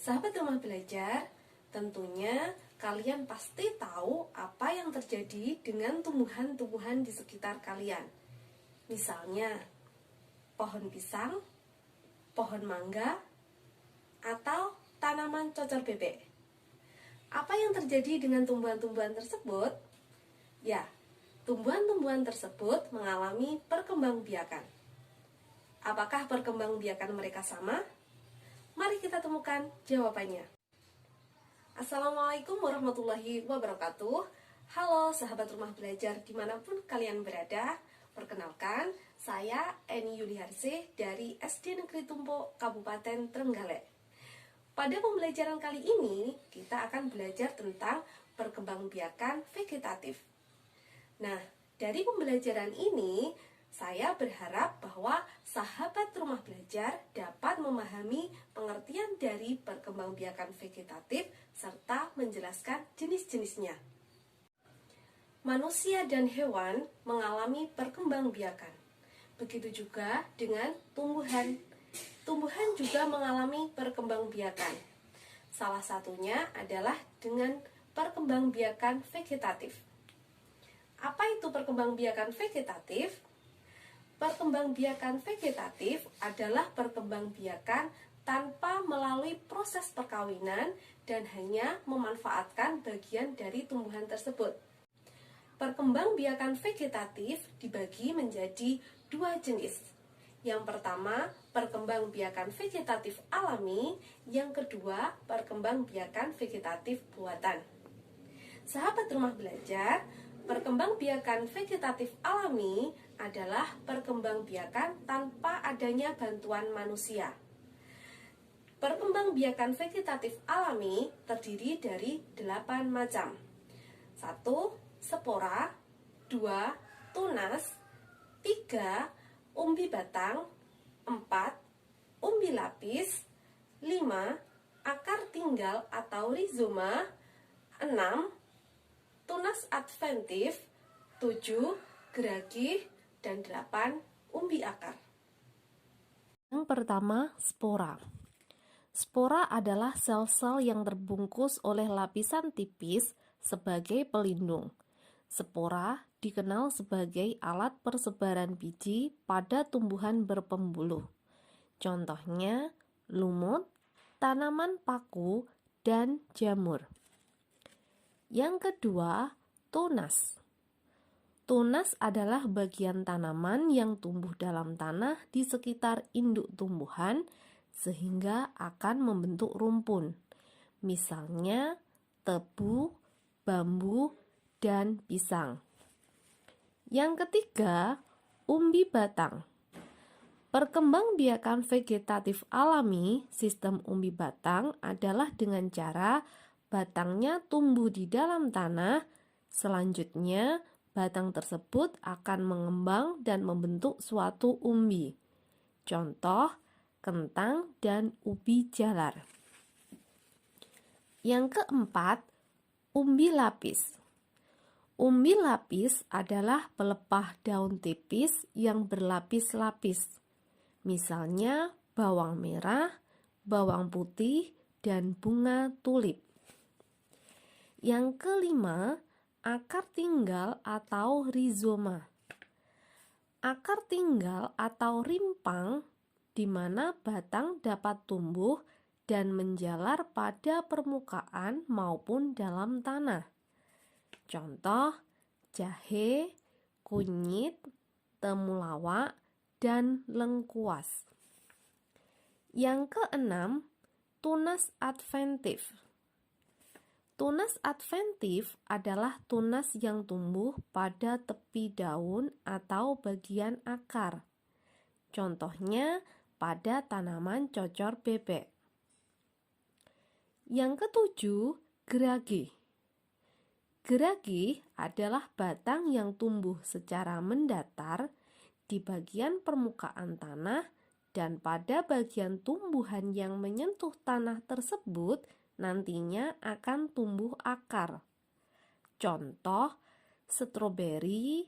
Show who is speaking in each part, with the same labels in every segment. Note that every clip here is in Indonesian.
Speaker 1: Sahabat rumah belajar, tentunya kalian pasti tahu apa yang terjadi dengan tumbuhan-tumbuhan di sekitar kalian. Misalnya, pohon pisang, pohon mangga, atau tanaman cocor bebek. Apa yang terjadi dengan tumbuhan-tumbuhan tersebut? Ya, tumbuhan-tumbuhan tersebut mengalami perkembangbiakan. Apakah perkembangbiakan mereka sama? Mari kita temukan jawabannya. Assalamualaikum warahmatullahi wabarakatuh. Halo sahabat rumah belajar dimanapun kalian berada. Perkenalkan, saya Eni Yuliharse dari SD Negeri Tumpo, Kabupaten Trenggalek. Pada pembelajaran kali ini, kita akan belajar tentang perkembangbiakan vegetatif. Nah, dari pembelajaran ini, saya berharap bahwa sahabat rumah belajar dapat memahami pengertian dari perkembangbiakan vegetatif serta menjelaskan jenis-jenisnya. Manusia dan hewan mengalami perkembangbiakan. Begitu juga dengan tumbuhan. Tumbuhan juga mengalami perkembangbiakan. Salah satunya adalah dengan perkembangbiakan vegetatif. Apa itu perkembangbiakan vegetatif? Perkembangbiakan vegetatif adalah perkembangbiakan tanpa melalui proses perkawinan dan hanya memanfaatkan bagian dari tumbuhan tersebut. Perkembangbiakan vegetatif dibagi menjadi dua jenis. Yang pertama, perkembangbiakan vegetatif alami, yang kedua, perkembangbiakan vegetatif buatan. Sahabat rumah belajar, perkembangbiakan vegetatif alami adalah perkembangbiakan tanpa adanya bantuan manusia. Perkembangbiakan vegetatif alami terdiri dari 8 macam. 1. Spora, 2. Tunas, 3. Umbi batang, 4. Umbi lapis, 5. Akar tinggal atau rizoma, 6. Tunas adventif, 7. Geragih, dan 8. Umbi akar.
Speaker 2: Yang pertama, spora. Spora adalah sel-sel yang terbungkus oleh lapisan tipis sebagai pelindung. Spora dikenal sebagai alat persebaran biji pada tumbuhan berpembuluh. Contohnya, lumut, tanaman paku, dan jamur. Yang kedua, tunas. Tunas adalah bagian tanaman yang tumbuh dalam tanah di sekitar induk tumbuhan sehingga akan membentuk rumpun. Misalnya tebu, bambu, dan pisang. Yang ketiga, umbi batang. Perkembangbiakan vegetatif alami sistem umbi batang adalah dengan cara batangnya tumbuh di dalam tanah, selanjutnya batang tersebut akan mengembang dan membentuk suatu umbi. Contoh, kentang dan ubi jalar. Yang keempat, umbi lapis. Umbi lapis adalah pelepah daun tipis yang berlapis-lapis. Misalnya bawang merah, bawang putih, dan bunga tulip. Yang kelima, akar tinggal atau rizoma. Akar tinggal atau rimpang di mana batang dapat tumbuh dan menjalar pada permukaan maupun dalam tanah. Contoh, jahe, kunyit, temulawak, dan lengkuas. Yang keenam, tunas adventif. Tunas adventif adalah tunas yang tumbuh pada tepi daun atau bagian akar. Contohnya pada tanaman cocor bebek. Yang ketujuh, geragih. Geragih adalah batang yang tumbuh secara mendatar di bagian permukaan tanah dan pada bagian tumbuhan yang menyentuh tanah tersebut nantinya akan tumbuh akar. Contoh, stroberi,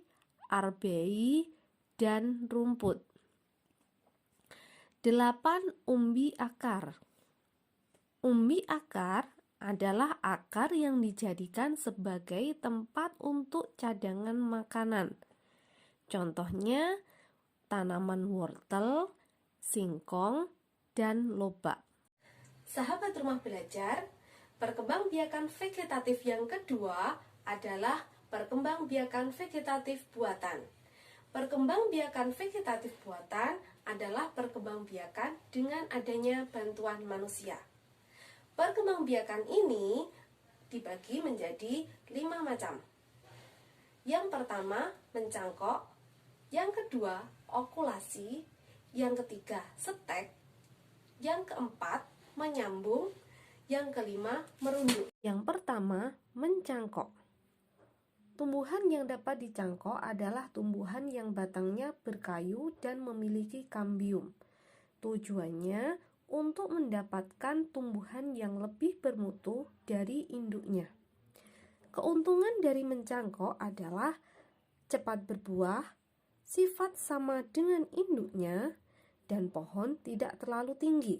Speaker 2: arbei, dan rumput. 8. Umbi akar. Umbi akar adalah akar yang dijadikan sebagai tempat untuk cadangan makanan. Contohnya tanaman wortel, singkong, dan lobak.
Speaker 1: Sahabat rumah belajar, perkembangbiakan vegetatif yang kedua adalah perkembangbiakan vegetatif buatan. Perkembangbiakan vegetatif buatan adalah perkembangbiakan dengan adanya bantuan manusia. Perkembangbiakan ini dibagi menjadi 5 macam. Yang pertama, mencangkok. Yang kedua, okulasi. Yang ketiga, stek. Yang keempat, menyambung. Yang kelima, merunduk.
Speaker 2: Yang pertama, mencangkok. Tumbuhan yang dapat dicangkok adalah tumbuhan yang batangnya berkayu dan memiliki kambium. Tujuannya untuk mendapatkan tumbuhan yang lebih bermutu dari induknya. Keuntungan dari mencangkok adalah cepat berbuah, sifat sama dengan induknya, dan pohon tidak terlalu tinggi.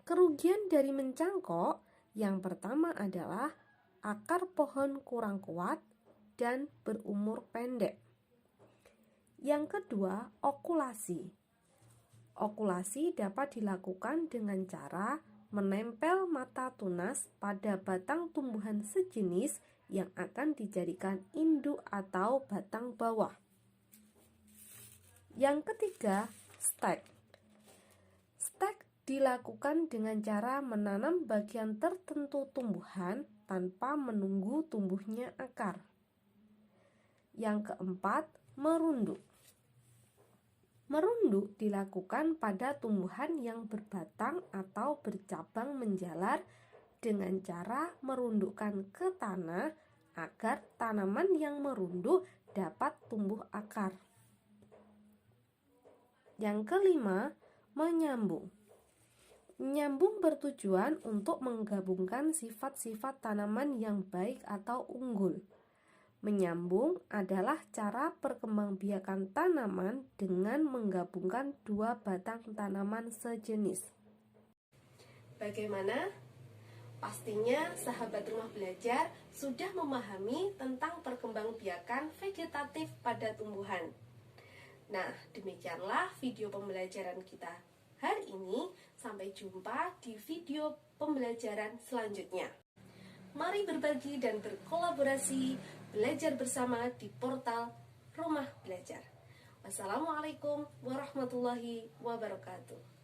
Speaker 2: Kerugian dari mencangkok yang pertama adalah akar pohon kurang kuat dan berumur pendek. Yang kedua, okulasi. Okulasi dapat dilakukan dengan cara menempel mata tunas pada batang tumbuhan sejenis yang akan dijadikan induk atau batang bawah. Yang ketiga, stek. Stek dilakukan dengan cara menanam bagian tertentu tumbuhan tanpa menunggu tumbuhnya akar. Yang keempat, merunduk. Merunduk dilakukan pada tumbuhan yang berbatang atau bercabang menjalar dengan cara merundukkan ke tanah agar tanaman yang merunduk dapat tumbuh akar. Yang kelima, menyambung. Menyambung bertujuan untuk menggabungkan sifat-sifat tanaman yang baik atau unggul. Menyambung adalah cara perkembangbiakan tanaman dengan menggabungkan dua batang tanaman sejenis.
Speaker 1: Bagaimana? Pastinya sahabat rumah belajar sudah memahami tentang perkembangbiakan vegetatif pada tumbuhan. Nah, demikianlah video pembelajaran kita hari ini. Sampai jumpa di video pembelajaran selanjutnya. Mari berbagi dan berkolaborasi, belajar bersama di portal Rumah Belajar. Wassalamualaikum warahmatullahi wabarakatuh.